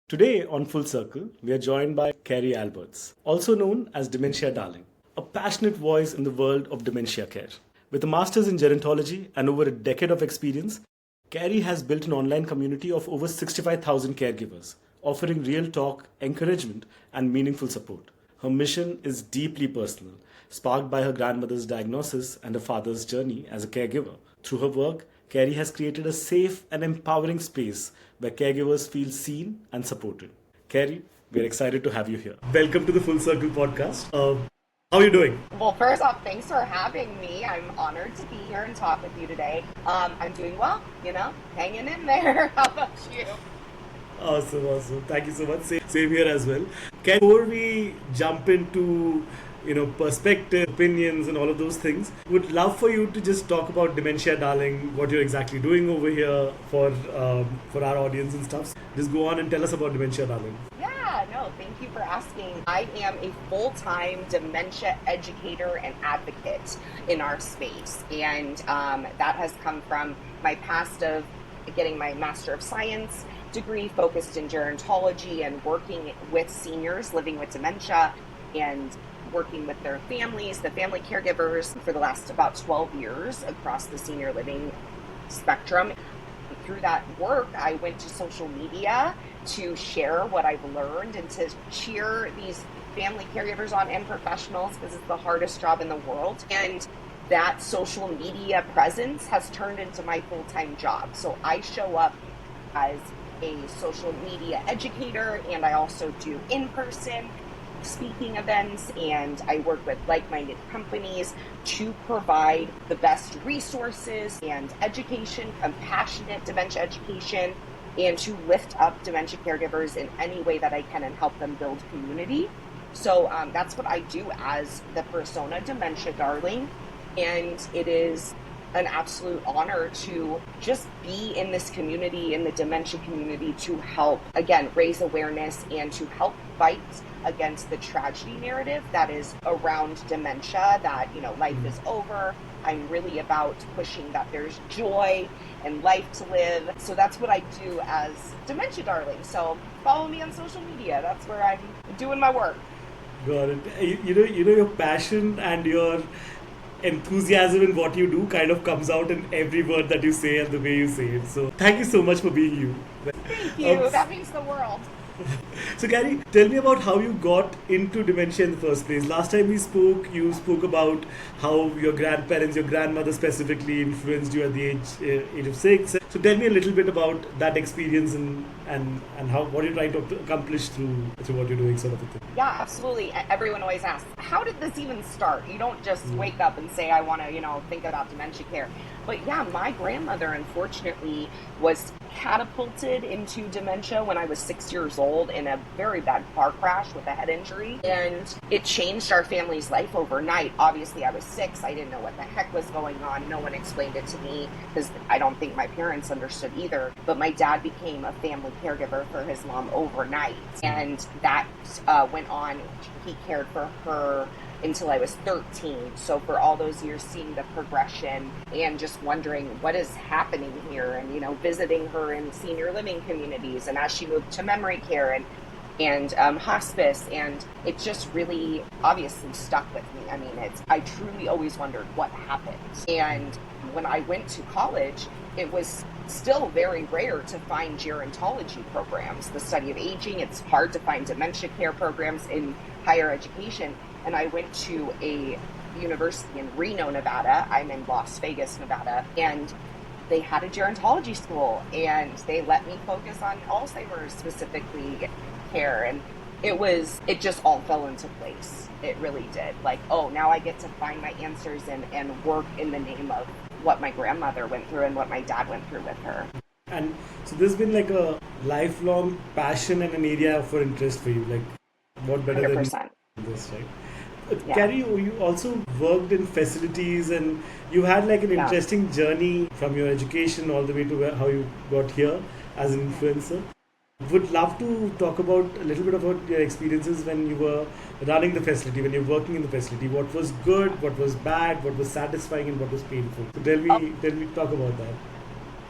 Today on Full Circle, we are joined by Carrie Aalberts, also known as Dementia Darling, a passionate voice in the world of dementia care. With a master's in gerontology and over a decade of experience, Carrie has built an online community of over 65,000 caregivers, offering real talk, encouragement, and meaningful support. Her mission is deeply personal, sparked by her grandmother's diagnosis and her father's journey as a caregiver. Through her work, Carrie has created a safe and empowering space where caregivers feel seen and supported. Carrie, we're excited to have you here. Welcome to the Full Circle podcast. How are you doing? Well, first off, thanks for having me. I'm honored to be here and talk with you today. I'm doing well, hanging in there. How about you? Awesome. Thank you so much. Same here as well. Before we jump into perspective, opinions, and all of those things, would love for you to just talk about Dementia Darling, what you're exactly doing over here for our audience and stuff. Just go on and tell us about Dementia Darling. Yeah, no, thank you for asking. I am a full-time dementia educator and advocate in our space, and that has come from my past of getting my Master of Science degree focused in gerontology and working with seniors living with dementia and working with their families, the family caregivers, for the last about 12 years across the senior living spectrum. Through that work, I went to social media to share what I've learned and to cheer these family caregivers on and professionals, because it's the hardest job in the world. And that social media presence has turned into my full-time job. So I show up as a social media educator, and I also do in-person speaking events, and I work with like-minded companies to provide the best resources and education, compassionate dementia education, and to lift up dementia caregivers in any way that I can and help them build community. So that's what I do as the persona Dementia Darling, and it is an absolute honor to just be in this community, in the dementia community, to help, again, raise awareness and to help fight against the tragedy narrative that is around dementia, that, life is over. I'm really about pushing that there's joy and life to live. So that's what I do as Dementia Darling. So follow me on social media. That's where I'm doing my work. Got it. Your passion and your enthusiasm in what you do kind of comes out in every word that you say and the way you say it. So thank you so much for being you. Thank you. That means the world. So Carrie, tell me about how you got into dementia in the first place. Last time we spoke, you spoke about how your grandparents, your grandmother specifically, influenced you at the age of 6. So tell me a little bit about that experience and how, what you're trying to accomplish through what you're doing, sort of a thing. Yeah, absolutely. Everyone always asks, how did this even start? You don't just wake up and say, I want to, think about dementia care. But yeah, my grandmother, unfortunately, was catapulted into dementia when I was 6 years old in a very bad car crash with a head injury. And it changed our family's life overnight. Obviously, I was 6. I didn't know what the heck was going on. No one explained it to me, because I don't think my parents understood either. But my dad became a family caregiver for his mom overnight. And that went on. He cared for her until I was 13. So for all those years, seeing the progression and just wondering what is happening here, and visiting her in senior living communities, and as she moved to memory care and hospice, and it just really obviously stuck with me. I mean, I truly always wondered what happened. And when I went to college, it was still very rare to find gerontology programs, the study of aging. It's hard to find dementia care programs in higher education. And I went to a university in Reno, Nevada. I'm in Las Vegas, Nevada. And they had a gerontology school, and they let me focus on Alzheimer's specifically care. And it just all fell into place. It really did. Like, oh, now I get to find my answers and work in the name of what my grandmother went through and what my dad went through with her. And so there's been like a lifelong passion and an area for interest for you. Like, what better 100%. than this, right? Yeah. Carrie, you also worked in facilities, and you had like an interesting journey from your education all the way to how you got here as an influencer. Would love to talk about a little bit about your experiences when you were running the facility, when you were working in the facility. What was good, what was bad, what was satisfying, and what was painful. So tell me, talk about that.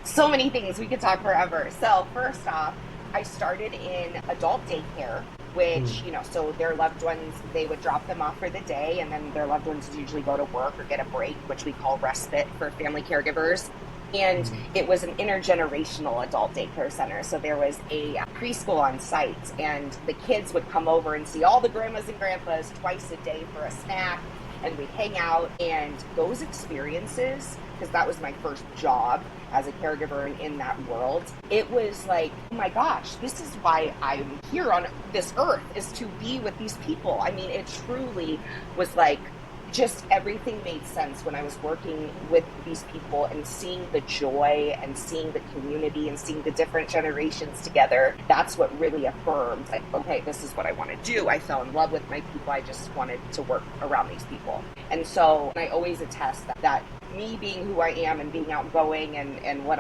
So many things. We could talk forever. So first off, I started in adult daycare, which, so their loved ones, they would drop them off for the day, and then their loved ones usually go to work or get a break, which we call respite for family caregivers. And it was an intergenerational adult daycare center. So there was a preschool on site, and the kids would come over and see all the grandmas and grandpas twice a day for a snack, and we'd hang out. And those experiences, because that was my first job as a caregiver in that world, it was like, oh my gosh, this is why I'm here on this earth, is to be with these people. I mean, it truly was like, just everything made sense when I was working with these people and seeing the joy and seeing the community and seeing the different generations together. That's what really affirmed, like, okay, this is what I want to do. I fell in love with my people. I just wanted to work around these people. And so I always attest that me being who I am and being outgoing and what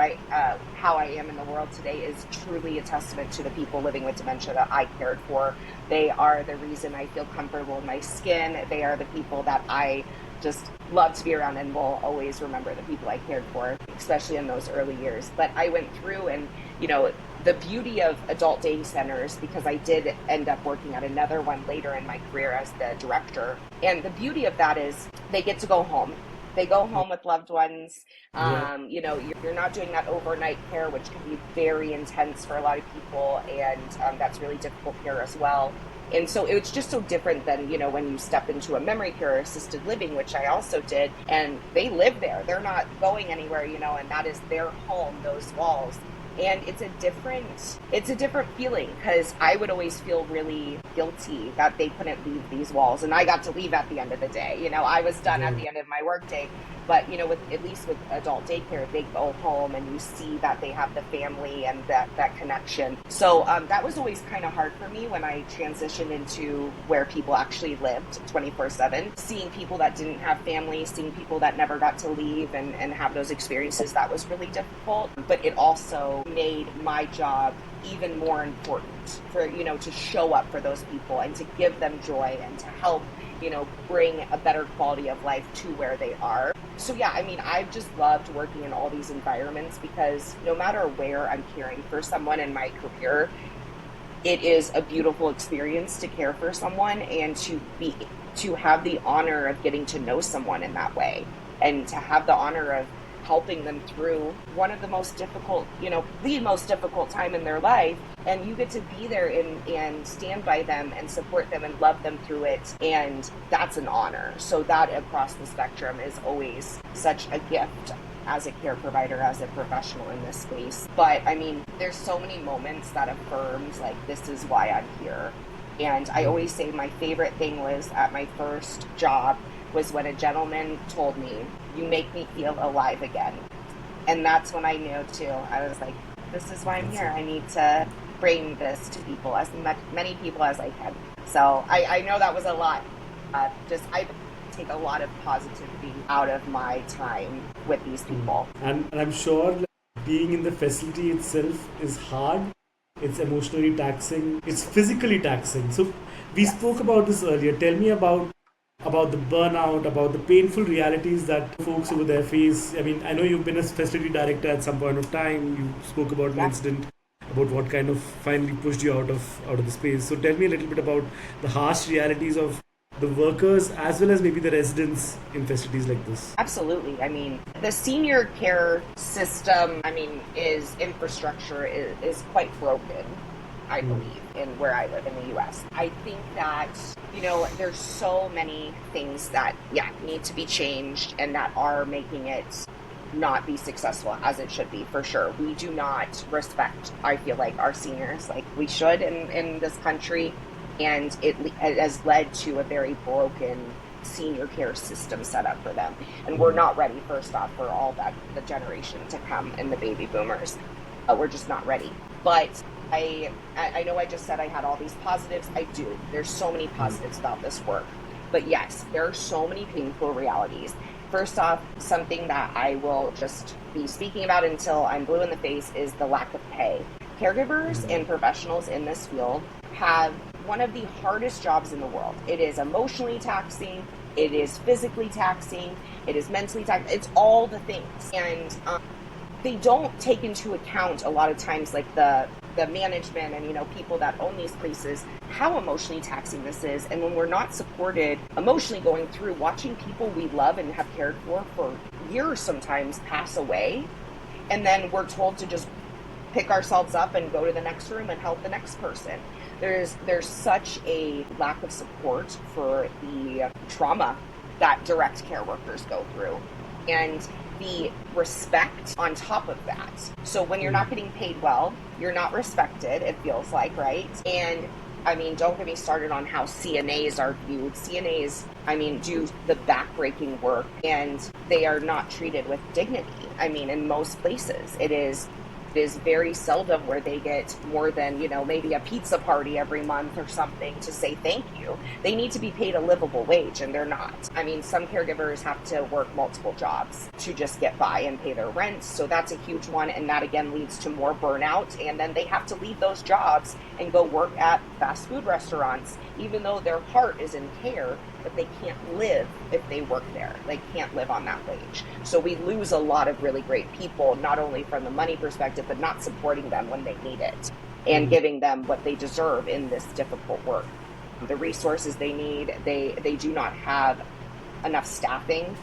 how I am in the world today is truly a testament to the people living with dementia that I cared for. They are the reason I feel comfortable in my skin. They are the people that I just love to be around and will always remember the people I cared for, especially in those early years. But I went through and, the beauty of adult day centers, because I did end up working at another one later in my career as the director. And the beauty of that is they get to go home. They go home with loved ones. You're not doing that overnight care, which can be very intense for a lot of people. And that's really difficult care as well. And so it's just so different than, when you step into a memory care or assisted living, which I also did, and they live there. They're not going anywhere, and that is their home, those walls. And it's a different feeling, because I would always feel really guilty that they couldn't leave these walls, and I got to leave at the end of the day. I was done at the end of my work day. But, at least with adult daycare, they go home and you see that they have the family and that connection. So that was always kind of hard for me when I transitioned into where people actually lived 24/7. Seeing people that didn't have families, seeing people that never got to leave and have those experiences, that was really difficult. But it also made my job even more important for, to show up for those people and to give them joy and to help, bring a better quality of life to where they are. So yeah, I've just loved working in all these environments, because no matter where I'm caring for someone in my career, it is a beautiful experience to care for someone and to have the honor of getting to know someone in that way, and to have the honor of helping them through one of the most difficult, the most difficult time in their life. And you get to be there and stand by them and support them and love them through it. And that's an honor. So that across the spectrum is always such a gift as a care provider, as a professional in this space. But there's so many moments that affirms, like, this is why I'm here. And I always say my favorite thing was at my first job was when a gentleman told me, "You make me feel alive again." And that's when I knew too. I was like, this is why I'm here. I need to bring this to people, as many people as I can. So I know that was a lot. I take a lot of positivity out of my time with these people. And I'm sure being in the facility itself is hard. It's emotionally taxing. It's physically taxing. So we spoke about this earlier. Tell me about the burnout, about the painful realities that folks over there face. I know you've been a facility director at some point of time. You spoke about an incident, about what kind of finally pushed you out of the space. So tell me a little bit about the harsh realities of the workers as well as maybe the residents in facilities like this. Absolutely. The senior care system, is infrastructure is quite broken, I believe, in where I live in the U.S. I think that, there's so many things that, need to be changed and that are making it not be successful as it should be, for sure. We do not respect, I feel like, our seniors like we should in this country. And it has led to a very broken senior care system set up for them. And we're not ready, first off, for all that, the generation to come and the baby boomers. We're just not ready. But I know I just said I had all these positives. I do. There's so many positives about this work. But yes, there are so many painful realities. First off, something that I will just be speaking about until I'm blue in the face is the lack of pay. Caregivers and professionals in this field have one of the hardest jobs in the world. It is emotionally taxing. It is physically taxing. It is mentally taxing. It's all the things. And they don't take into account a lot of times, like, the the management and, people that own these places, how emotionally taxing this is. And when we're not supported emotionally going through, watching people we love and have cared for years sometimes pass away, and then we're told to just pick ourselves up and go to the next room and help the next person. There's such a lack of support for the trauma that direct care workers go through, and the respect on top of that. So when you're not getting paid well, you're not respected, it feels like, right? And don't get me started on how CNAs are viewed. CNAs, do the backbreaking work, and they are not treated with dignity. In most places, it is very seldom where they get more than, maybe a pizza party every month or something to say thank you. They need to be paid a livable wage, and they're not. Some caregivers have to work multiple jobs to just get by and pay their rent. So that's a huge one. And that again leads to more burnout. And then they have to leave those jobs and go work at fast food restaurants, even though their heart is in care, but they can't live if they work there. They can't live on that wage. So we lose a lot of really great people, not only from the money perspective, but not supporting them when they need it and giving them what they deserve in this difficult work. The resources they need, they do not have enough staffing.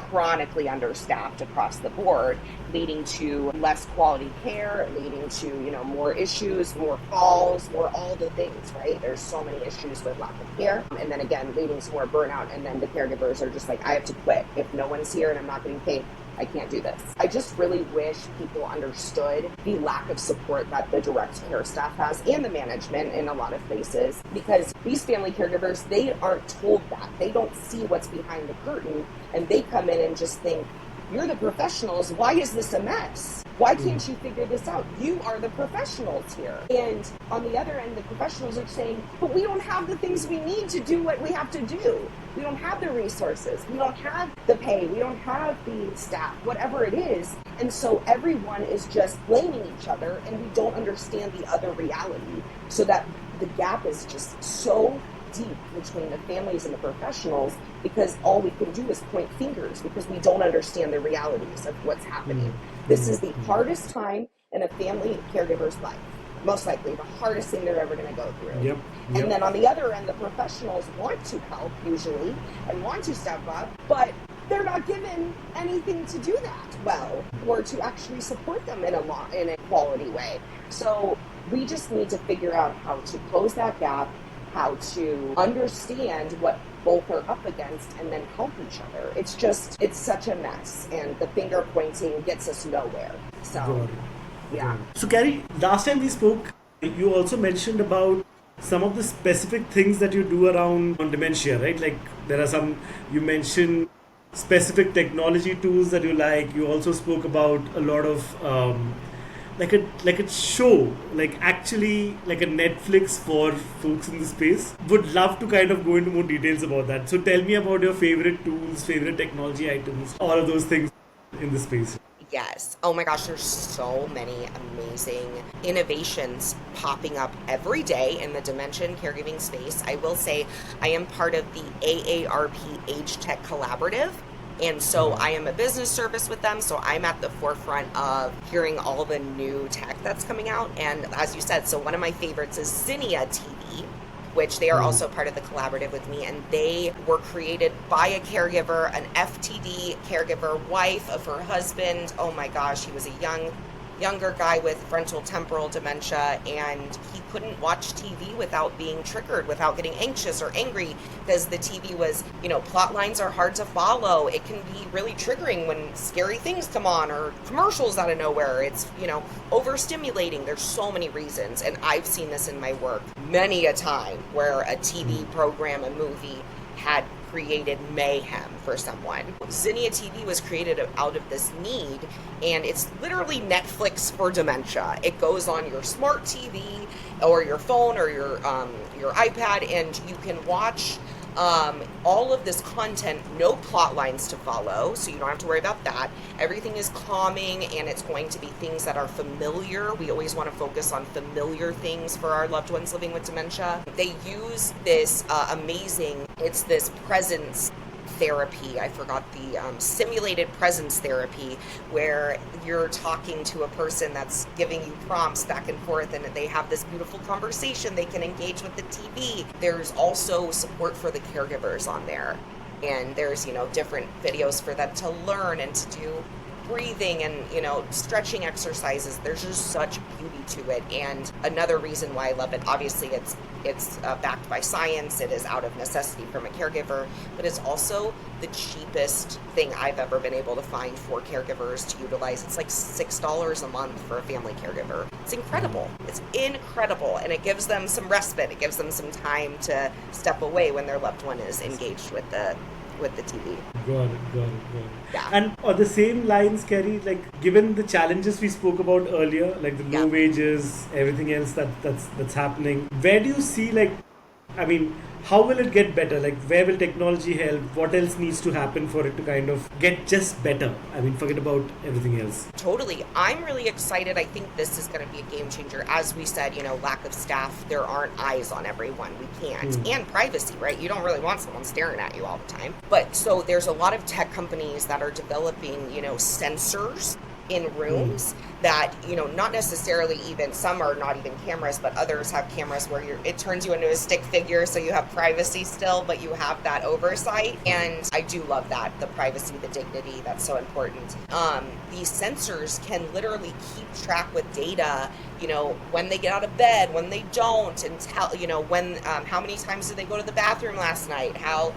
Chronically understaffed across the board, leading to less quality care, leading to, more issues, more falls, more all the things, right? There's so many issues with lack of care. And then again, leading to more burnout. And then the caregivers are just like, I have to quit. If no one's here and I'm not getting paid, I can't do this. I just really wish people understood the lack of support that the direct care staff has and the management in a lot of places, because these family caregivers, they aren't told that. They don't see what's behind the curtain, and they come in and just think, you're the professionals. Why is this a mess? Why can't you figure this out? You are the professionals here. And on the other end, the professionals are saying, but we don't have the things we need to do what we have to do. We don't have the resources. We don't have the pay. We don't have the staff, whatever it is. And so everyone is just blaming each other, and we don't understand the other reality. So that the gap is just so deep between the families and the professionals, because all we can do is point fingers because we don't understand the realities of what's happening. This is the hardest time in a family caregiver's life. Most likely the hardest thing they're ever going to go through. Yep. And then on the other end, the professionals want to help usually and want to step up, but they're not given anything to do that well, or to actually support them in a quality way. So we just need to figure out how to close that gap, how to understand what both are up against, and then help each other. It's such a mess, and the finger pointing gets us nowhere. So, yeah. So Carrie, last time we spoke, you also mentioned about some of the specific things that you do around on dementia, right? Like there are some, you mentioned specific technology tools that you like. You also spoke about a lot of like a show, like actually like a Netflix for folks in the space. Would love to kind of go into more details about that. So tell me about your favorite tools, favorite technology items, all of those things in the space. Yes. Oh my gosh, there's so many amazing innovations popping up every day in the dementia and caregiving space. I will say I am part of the AARP Age Tech Collaborative. And so I am a business service with them, so I'm at the forefront of hearing all the new tech that's coming out. And as you said, so one of my favorites is Zinnia TV, which they are also part of the collaborative with me, and they were created by a caregiver, an FTD caregiver, wife of her husband. Oh my gosh, he was a younger guy with frontal temporal dementia, and he couldn't watch TV without being triggered, without getting anxious or angry, because the TV was, plot lines are hard to follow. It can be really triggering when scary things come on or commercials out of nowhere. It's, overstimulating. There's so many reasons, and I've seen this in my work many a time where a TV program, a movie, had created mayhem for someone. Zinnia TV was created out of this need, and it's literally Netflix for dementia. It goes on your smart TV or your phone or your iPad, and you can watch all of this content, no plot lines to follow, so you don't have to worry about that. Everything is calming, and it's going to be things that are familiar. We always want to focus on familiar things for our loved ones living with dementia. They use this it's this presence therapy. I forgot the simulated presence therapy, where you're talking to a person that's giving you prompts back and forth, and they have this beautiful conversation. They can engage with the TV. There's also support for the caregivers on there. And there's, different videos for them to learn and to do breathing and, stretching exercises. There's just such beauty to it. And another reason why I love it, obviously it's backed by science. It is out of necessity from a caregiver, but it's also the cheapest thing I've ever been able to find for caregivers to utilize. It's like $6 a month for a family caregiver. It's incredible. It's incredible. And it gives them some respite. It gives them some time to step away when their loved one is engaged with the TV. Got it. Yeah. And on the same lines, Carrie, like given the challenges we spoke about earlier, like the low wages, everything else that's happening, where do you see how will it get better? Like where will technology help? What else needs to happen for it to kind of get just better? Forget about everything else. Totally. I'm really excited. I think this is going to be a game changer. As we said, lack of staff, there aren't eyes on everyone. We can't. And privacy, right? You don't really want someone staring at you all the time. But so there's a lot of tech companies that are developing, sensors in rooms that, not necessarily even, some are not even cameras, but others have cameras where it turns you into a stick figure, so you have privacy still, but you have that oversight. And I do love that, the privacy, the dignity, that's so important. These sensors can literally keep track with data, when they get out of bed, when they don't, and tell, when, how many times did they go to the bathroom last night, how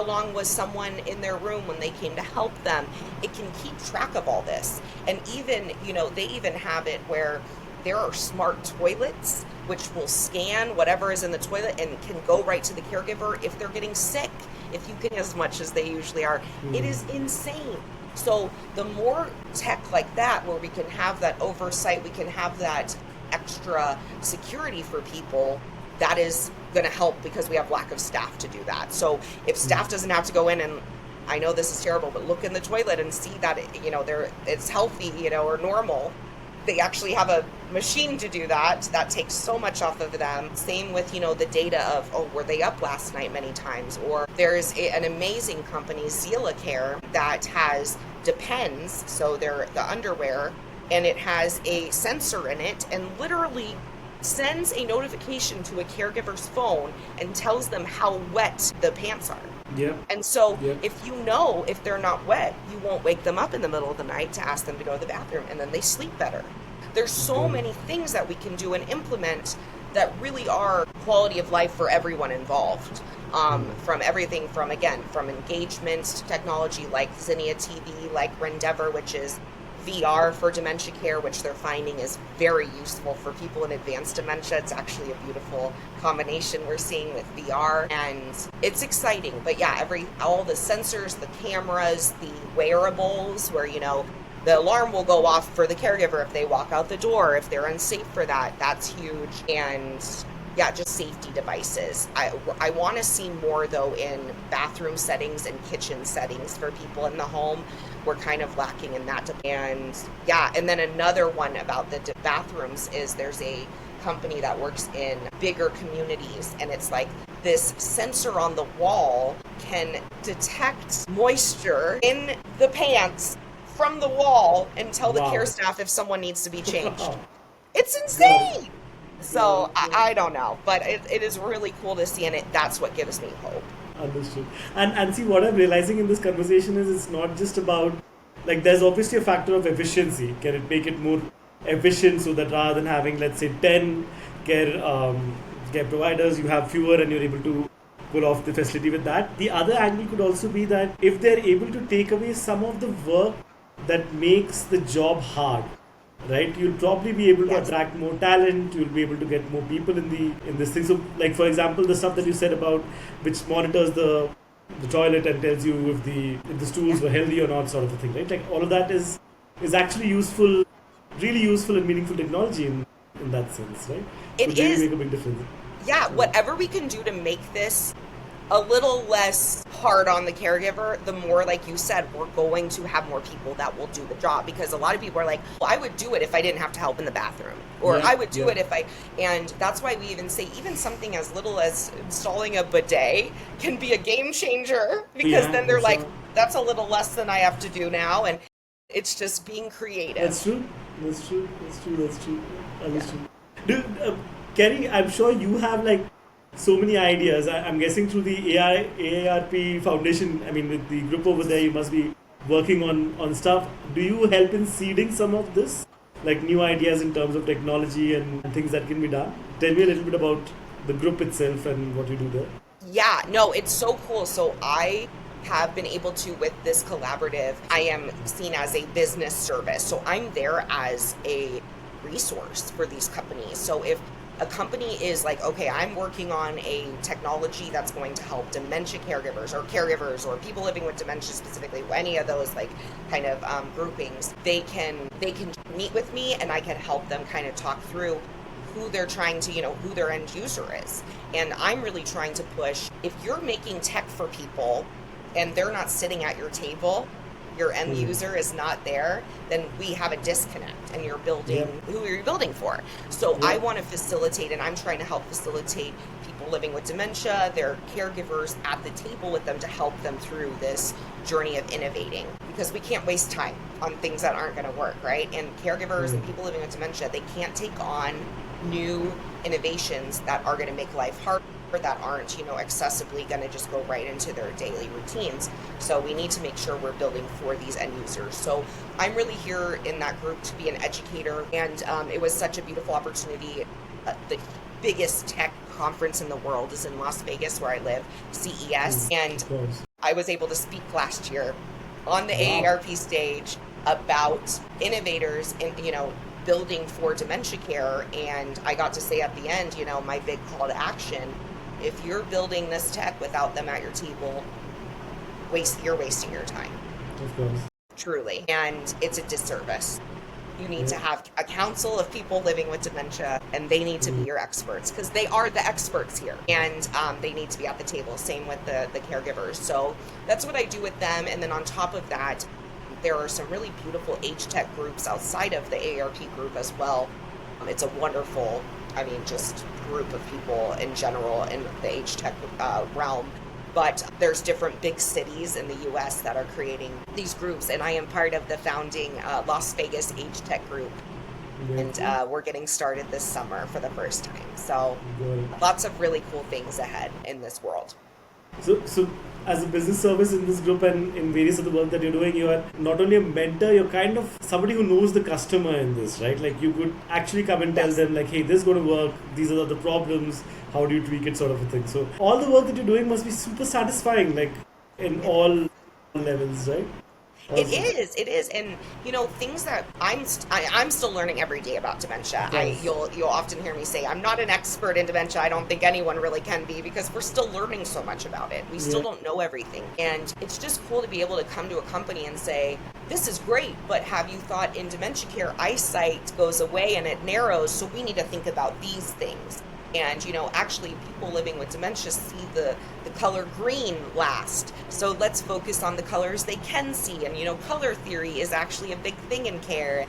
long was someone in their room when they came to help them. It can keep track of all this. And even, they even have it where there are smart toilets which will scan whatever is in the toilet and can go right to the caregiver if they're getting sick, if you can, as much as they usually are. It is insane. So the more tech like that, where we can have that oversight, we can have that extra security for people, that is going to help, because we have lack of staff to do that. So if staff doesn't have to go in and, I know this is terrible, but look in the toilet and see that it's healthy, or normal. They actually have a machine to do that. That takes so much off of them. Same with, the data of, were they up last night many times? Or there's an amazing company, Zila Care, that has Depends, so they're the underwear, and it has a sensor in it and literally sends a notification to a caregiver's phone and tells them how wet the pants are. Yeah. And so if they're not wet, you won't wake them up in the middle of the night to ask them to go to the bathroom, and then they sleep better. There's so many things that we can do and implement that really are quality of life for everyone involved. From everything from engagement to technology like Zinnia TV, like Rendeavor, which is VR for dementia care, which they're finding is very useful for people in advanced dementia. It's actually a beautiful combination we're seeing with VR, and it's exciting. But yeah, all the sensors, the cameras, the wearables, where the alarm will go off for the caregiver if they walk out the door, if they're unsafe for that. That's huge. And yeah, just safety devices. I want to see more, though, in bathroom settings and kitchen settings for people in the home. We're kind of lacking in that. And yeah, and then another one about the bathrooms is there's a company that works in bigger communities, and it's like this sensor on the wall can detect moisture in the pants from the wall and tell the care staff if someone needs to be changed. It's insane. So I don't know, but it is really cool to see, and that's what gives me hope. Understood. And see, what I'm realizing in this conversation is it's not just about, there's obviously a factor of efficiency. Can it make it more efficient so that rather than having, let's say, 10 care providers, you have fewer and you're able to pull off the facility with that? The other angle could also be that if they're able to take away some of the work that makes the job hard, right, you'll probably be able to attract more talent. You'll be able to get more people in this thing. So, for example, the stuff that you said about which monitors the toilet and tells you if the stools were healthy or not, sort of a thing, right? All of that is actually useful, really useful and meaningful technology in that sense, right? It would really is. Make a big difference. Yeah, whatever we can do to make this a little less hard on the caregiver, the more, like you said, we're going to have more people that will do the job. Because a lot of people are like, well, I would do it if I didn't have to help in the bathroom, or Yeah, I would do yeah. it if I, and that's why we even say even something as little as installing a bidet can be a game changer, because Yeah, then they're for like, sure. that's a little less than I have to do now. And it's just being That's creative. true. That's true. That's true. That's true. Yeah. Understood. Do, Kerry, I'm sure you have like so many ideas. I'm guessing through the AARP Foundation. I mean, with the group over there, you must be working on stuff. Do you help in seeding some of this, like new ideas in terms of technology and things that can be done? Tell me a little bit about the group itself and what you do there. Yeah, no, it's so cool. So I have been able to, with this collaborative, I am seen as a business service. So I'm there as a resource for these companies. So if a company is like, okay, I'm working on a technology that's going to help dementia caregivers or people living with dementia specifically, any of those like kind of groupings, they can meet with me and I can help them kind of talk through who they're trying to, who their end user is. And I'm really trying to push, if you're making tech for people and they're not sitting at your table, your end Hmm. user is not there, then we have a disconnect and you're building, Yeah. who are you building for? So Yeah. I want to facilitate, and I'm trying to help facilitate people living with dementia, their caregivers at the table with them to help them through this journey of innovating, because we can't waste time on things that aren't going to work, right? And caregivers Hmm. and people living with dementia, they can't take on new innovations that are going to make life harder, that aren't, accessibly going to just go right into their daily routines. So we need to make sure we're building for these end users. So I'm really here in that group to be an educator, and it was such a beautiful opportunity. The biggest tech conference in the world is in Las Vegas, where I live, Hmm. CES, and Of course. I was able to speak last year on the Wow. AARP stage about innovators in, building for dementia care. And I got to say at the end, my big call to action, if you're building this tech without them at your table, you're wasting your time, Of course. truly. And it's a disservice. You need Yeah. to have a council of people living with dementia, and they need to be Hmm. your experts, because they are the experts here, and they need to be at the table. Same with the caregivers. So that's what I do with them. And then on top of that, there are some really beautiful age tech groups outside of the AARP group as well. It's a wonderful, just group of people in general in the age tech realm. But there's different big cities in the US that are creating these groups, and I am part of the founding Las Vegas Age Tech Group. Very And cool. we're getting started this summer for the first time. So Got it. lots of really cool things ahead in this world. So as a business service in this group and in various other work that you're doing, you are not only a mentor, you're kind of somebody who knows the customer in this, right? Like you could actually come and tell Yes. them, like, hey, this is going to work. These are the problems. How do you tweak it, sort of a thing. So all the work that you're doing must be super satisfying, like in all levels, right? It Awesome. is. It is, and things that I'm still learning every day about dementia. Of course. You'll often hear me say I'm not an expert in dementia. I don't think anyone really can be, because we're still learning so much about it. We still Yeah. don't know everything, and it's just cool to be able to come to a company and say, "This is great, but have you thought in dementia care eyesight goes away and it narrows, so we need to think about these things." And actually, people living with dementia see the color green last, so let's focus on the colors they can see. And color theory is actually a big thing in care.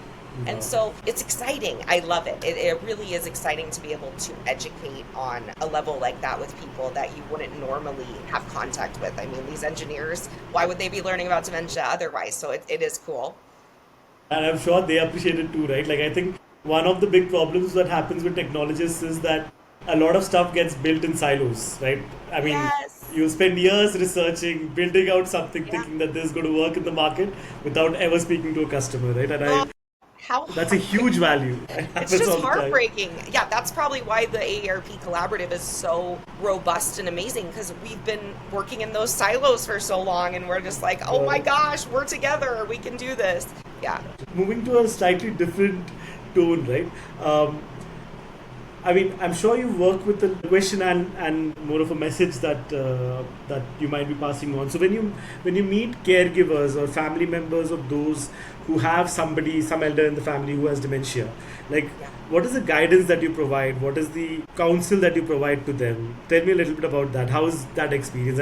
And Wow. so it's exciting. I love it. It really is exciting to be able to educate on a level like that with people that you wouldn't normally have contact with. I mean, these engineers, why would they be learning about dementia otherwise? So it is cool. And I'm sure they appreciate it too, right? Like, I think one of the big problems that happens with technologists is that a lot of stuff gets built in silos, right? I mean, Yes. you spend years researching, building out something, Yeah. thinking that this is going to work in the market without ever speaking to a customer, right? And Oh, how that's a huge value. It It's happens just all the time. heartbreaking. Yeah, that's probably why the AARP collaborative is so robust and amazing, because we've been working in those silos for so long, and we're just like, oh my gosh, we're together. We can do this. Yeah. Moving to a slightly different tone, right? I mean, I'm sure you work with the question and more of a message that you might be passing on. So when you meet caregivers or family members of those who have somebody, some elder in the family who has dementia, like Yeah. what is the guidance that you provide? What is the counsel that you provide to them? Tell me a little bit about that. How is that experience?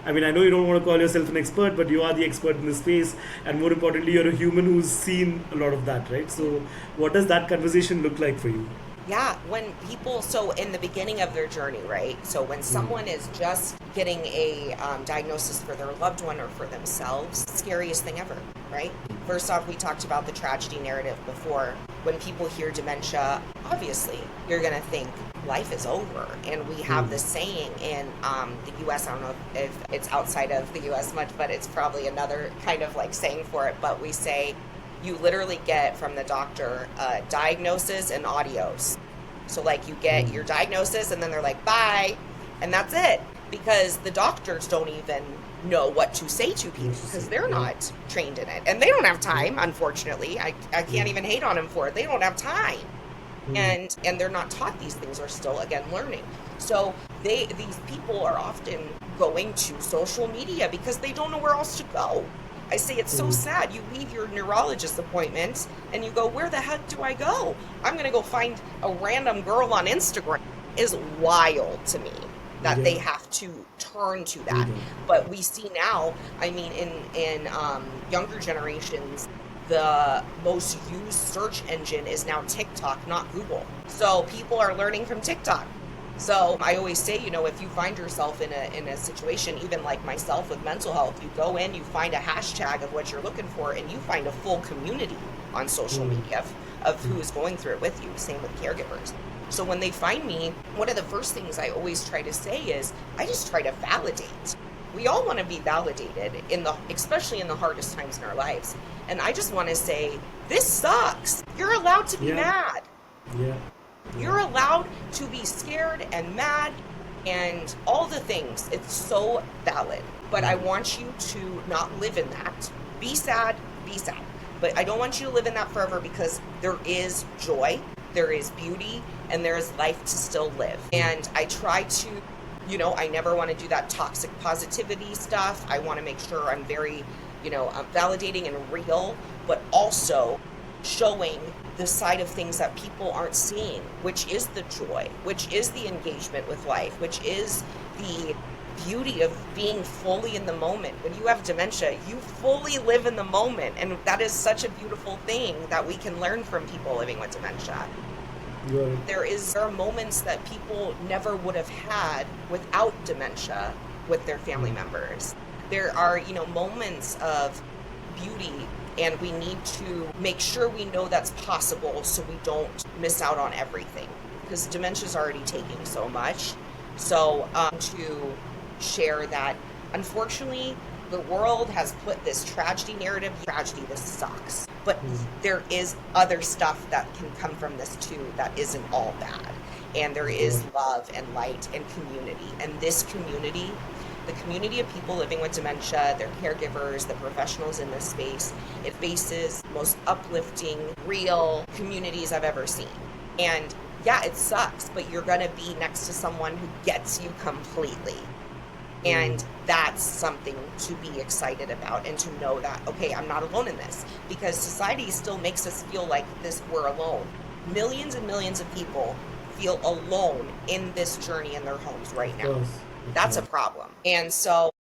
I mean, I know you don't want to call yourself an expert, but you are the expert in this space, and more importantly, you're a human who's seen a lot of that, right? So, what does that conversation look like for you? Yeah, when people, so in the beginning of their journey, right? So when someone is just getting a diagnosis for their loved one or for themselves, scariest thing ever, right? First off, we talked about the tragedy narrative before. When people hear dementia, obviously, you're going to think life is over. And we have this saying in the US, I don't know if it's outside of the US much, but it's probably another kind of like saying for it. But we say, you literally get from the doctor diagnosis and adios. So like you get your diagnosis and then they're like, bye, and that's it. Because the doctors don't even know what to say to people because they're not trained in it. And they don't have time, unfortunately. I can't even hate on them for it. They don't have time. And they're not taught these things, are still again learning. So these people are often going to social media because they don't know where else to go. I say it's so sad. You leave your neurologist appointment and you go, where the heck do I go? I'm going to go find a random girl on Instagram. Is wild to me that they have to turn to that. But we see now, I mean, in younger generations, the most used search engine is now TikTok, not Google. So people are learning from TikTok. So I always say, you know, if you find yourself in a situation, even like myself with mental health, you go in, you find a hashtag of what you're looking for, and you find a full community on social media of who is going through it with you. Same with caregivers. So when they find me, one of the first things I always try to say is, I just try to validate. We all want to be validated especially in the hardest times in our lives. And I just want to say, this sucks. You're allowed to be mad. Yeah. You're allowed to be scared and mad and all the things. It's so valid. But I want you to not live in that. Be sad, be sad. But I don't want you to live in that forever because there is joy, there is beauty, and there is life to still live. And I try to, you know, I never want to do that toxic positivity stuff. I want to make sure I'm very, you know, validating and real, but also showing the side of things that people aren't seeing, which is the joy, which is the engagement with life, which is the beauty of being fully in the moment. When you have dementia, you fully live in the moment, and that is such a beautiful thing that we can learn from people living with dementia. Right. There are moments that people never would have had without dementia with their family members. There are, you know, moments of beauty, and we need to make sure we know that's possible so we don't miss out on everything, because dementia is already taking so much. So to share that, unfortunately, the world has put this tragedy narrative. Tragedy, this sucks. But there is other stuff that can come from this too that isn't all bad. And there is love and light and community. And this community, the community of people living with dementia, their caregivers, the professionals in this space, it faces the most uplifting, real communities I've ever seen. And yeah, it sucks, but you're gonna be next to someone who gets you completely. And that's something to be excited about, and to know that, okay, I'm not alone in this, because society still makes us feel like we're alone. Millions and millions of people feel alone in this journey in their homes right now. That's a problem. And so,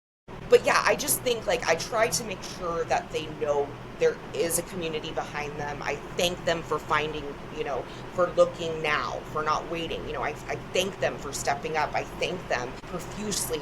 but yeah, I just think, like, I try to make sure that they know there is a community behind them. I thank them for finding, you know, for looking now, for not waiting. You know, I thank them for stepping up. I thank them profusely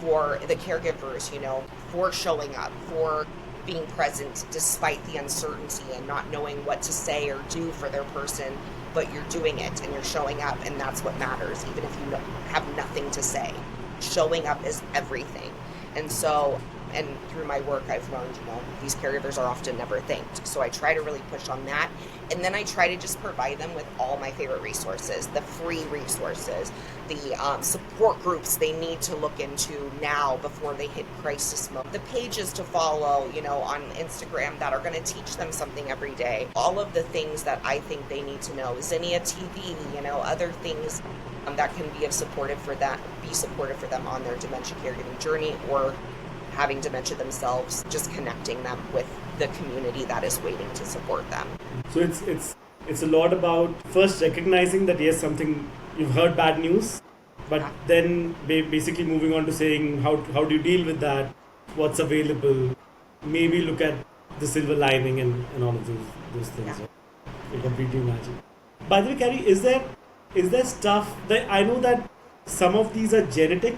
for the caregivers, you know, for showing up, for being present despite the uncertainty and not knowing what to say or do for their person, but you're doing it and you're showing up, and that's what matters, even if you have nothing to say. Showing up is everything. And so and through my work, I've learned, these caregivers are often never thanked. So I try to really push on that. And then I try to just provide them with all my favorite resources, the free resources, the support groups they need to look into now before they hit crisis mode, the pages to follow, on Instagram that are going to teach them something every day. All of the things that I think they need to know, Zinnia TV, other things that can be supportive for them on their dementia caregiving journey, or having dementia themselves, just connecting them with the community that is waiting to support them. So it's a lot about first recognizing that yes, something you've heard bad news, but then basically moving on to saying how do you deal with that, what's available, maybe look at the silver lining and all of those things. Yeah. I completely imagine. By the way, Carrie, is there stuff that I know that some of these are genetic?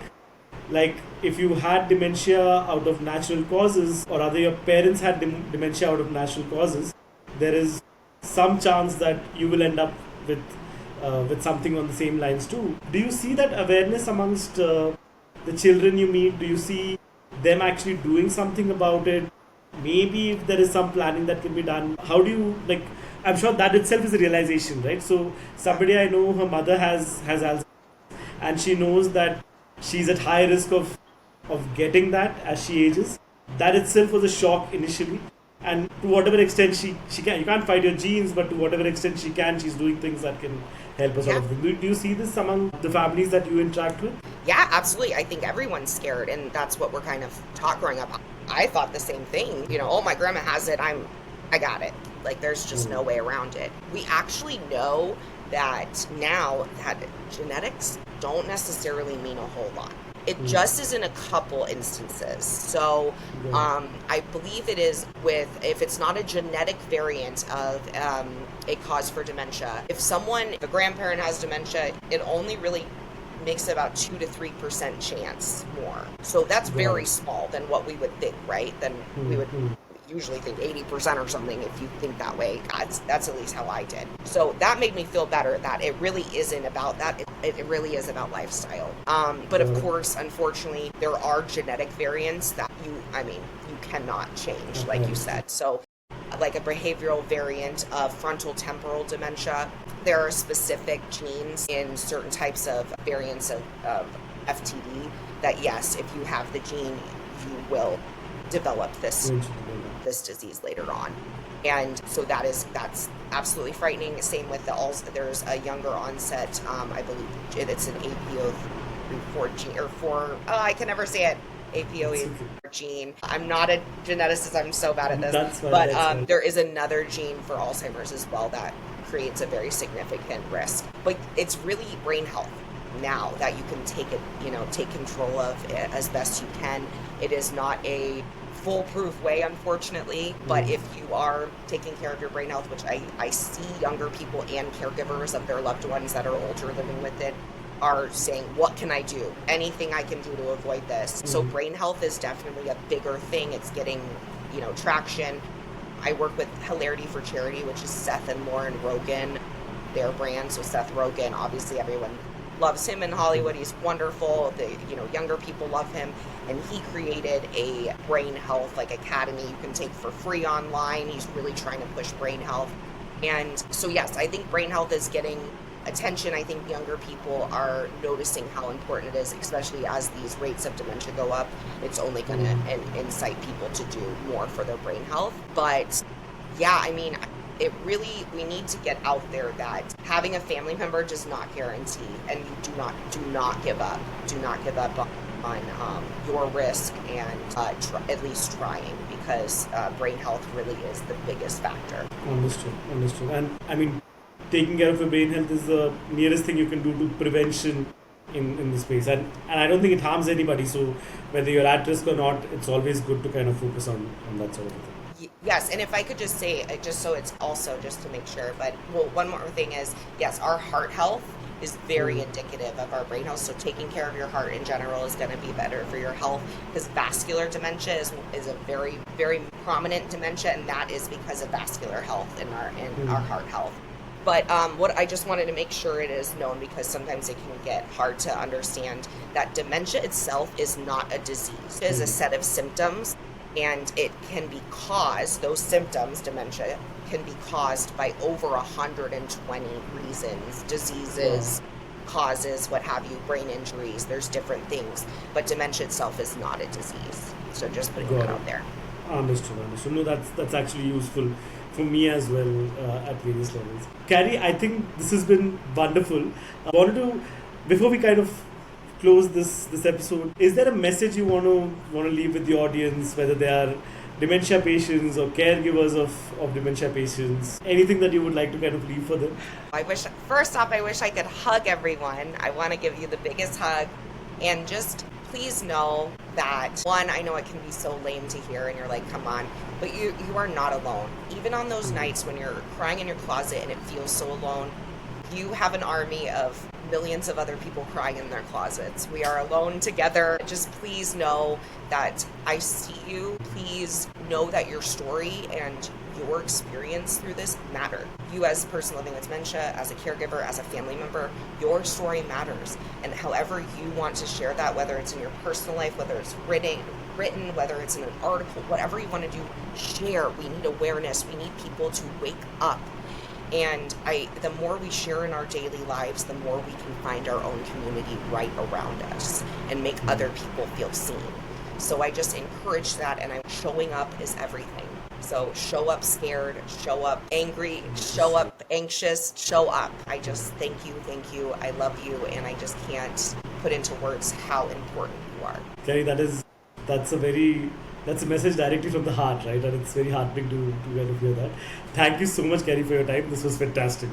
Like if you had dementia out of natural causes, or rather your parents had dementia out of natural causes, there is some chance that you will end up with something on the same lines too. Do you see that awareness amongst the children you meet? Do you see them actually doing something about it? Maybe if there is some planning that can be done, how do you I'm sure that itself is a realization, right? So somebody I know, her mother has Alzheimer's, and she knows that she's at high risk of getting that as she ages. That itself was a shock initially, and to whatever extent she can, you can't fight your genes, but to whatever extent she can, she's doing things that can help us. Do you see this among the families that you interact with? Yeah, absolutely. I think everyone's scared, and that's what we're kind of taught growing up. I thought the same thing. Oh, my grandma has it. I got it. There's just no way around it. We actually know that now that genetics don't necessarily mean a whole lot. It just is in a couple instances. So I believe it is if it's not a genetic variant of a cause for dementia, if a grandparent has dementia, it only really makes about 2 to 3% chance more. So that's very small than what we would think, right? Then we would usually think 80% or something if you think that way. That's at least how I did. So that made me feel better that it really isn't about that. It really is about lifestyle. But of course, unfortunately, there are genetic variants that you cannot change, like you said. So like a behavioral variant of frontal temporal dementia, there are specific genes in certain types of variants of FTD that yes, if you have the gene, you will develop this disease later on. And so that's absolutely frightening. Same with there's a younger onset, I believe it's an APO4 gene, I can never say it, APOE4 gene. I'm not a geneticist, I'm so bad at this. But there is another gene for Alzheimer's as well that creates a very significant risk. But it's really brain health now that you can take control of it as best you can. It is not a foolproof way, unfortunately, but if you are taking care of your brain health, which I see younger people and caregivers of their loved ones that are older living with it are saying, what can I do? Anything I can do to avoid this. So brain health is definitely a bigger thing. It's getting, traction. I work with Hilarity for Charity, which is Seth and Lauren Rogen, their brand. So Seth Rogen, obviously everyone loves him in Hollywood. He's wonderful. Younger people love him. And he created a brain health academy you can take for free online. He's really trying to push brain health. And so, yes, I think brain health is getting attention. I think younger people are noticing how important it is, especially as these rates of dementia go up. It's only going to incite people to do more for their brain health. But yeah, we need to get out there that having a family member does not guarantee, and you do not give up. Do not give up on your risk and at least trying, because brain health really is the biggest factor. Understood. And taking care of your brain health is the nearest thing you can do to prevention in this space. And I don't think it harms anybody. So whether you're at risk or not, it's always good to kind of focus on that sort of thing. Yes, and if I could just say, just so it's also just to make sure, one more thing is, yes, our heart health is very indicative of our brain health. So taking care of your heart in general is going to be better for your health, because vascular dementia is a very, very prominent dementia, and that is because of vascular health in our heart health. But what I just wanted to make sure it is known, because sometimes it can get hard to understand, that dementia itself is not a disease. It is a set of symptoms, and it can be caused, those symptoms, dementia, can be caused by over 120 reasons, diseases, causes, what have you, brain injuries, there's different things. But dementia itself is not a disease. So just putting that out there. Understood. No, that's actually useful for me as well at various levels. Carrie, I think this has been wonderful. I wanted to, before we kind of close this episode, is there a message you want to leave with the audience, whether they are dementia patients or caregivers of dementia patients? Anything that you would like to kind of leave for them? First off, I wish I could hug everyone. I want to give you the biggest hug, and just please know that, one, I know it can be so lame to hear and you're like, come on, but you are not alone. Even on those nights when you're crying in your closet and it feels so alone, you have an army of millions of other people crying in their closets. We are alone together. Just please know that I see you. Please know that your story and your experience through this matter. You, as a person living with dementia, as a caregiver, as a family member, your story matters. And however you want to share that, whether it's in your personal life, whether it's written, whether it's in an article, whatever you want to do, share. We need awareness. We need people to wake up. And the more we share in our daily lives, the more we can find our own community right around us and make other people feel seen. So I just encourage that, and showing up is everything. So show up scared, show up angry, show up anxious, show up. I just thank you, I love you, and I just can't put into words how important you are. Carrie, that's a message directly from the heart, right? And it's very heartening to kind of hear that. Thank you so much, Carrie, for your time. This was fantastic.